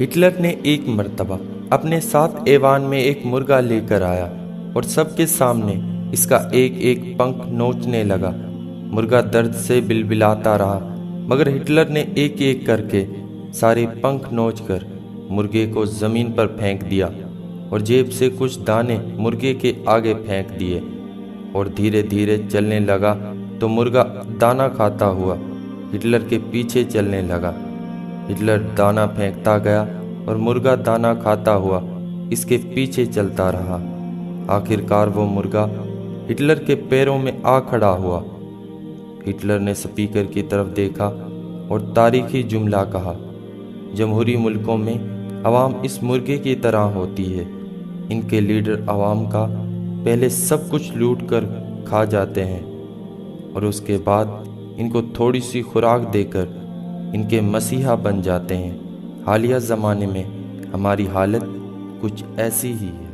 Hitler نے ایک مرتبہ اپنے ساتھ ایوان میں ایک مرغا لے کر آیا اور سب کے سامنے اس کا ایک ایک پنکھ نوچنے لگا۔ مرغا درد سے بلبلاتا رہا، مگر ہٹلر نے ایک ایک کر کے سارے پنکھ نوچ کر مرغے کو زمین پر پھینک دیا اور جیب سے کچھ دانے مرغے کے آگے پھینک دیے اور دھیرے دھیرے چلنے لگا تو مرغا دانا کھاتا ہوا ہٹلر کے پیچھے چلنے لگا۔ ہٹلر دانا پھینکتا گیا اور مرغا دانا کھاتا ہوا اس کے پیچھے چلتا رہا۔ آخر کار وہ مرغا ہٹلر کے پیروں میں آ کھڑا ہوا۔ ہٹلر نے سپیکر کی طرف دیکھا اور تاریخی جملہ کہا، جمہوری ملکوں میں عوام اس مرغے کی طرح ہوتی ہے، ان کے لیڈر عوام کا پہلے سب کچھ لوٹ کر کھا جاتے ہیں اور اس کے بعد ان کو تھوڑی سی خوراک دے کر ان کے مسیحا بن جاتے ہیں۔ حالیہ زمانے میں ہماری حالت کچھ ایسی ہی ہے۔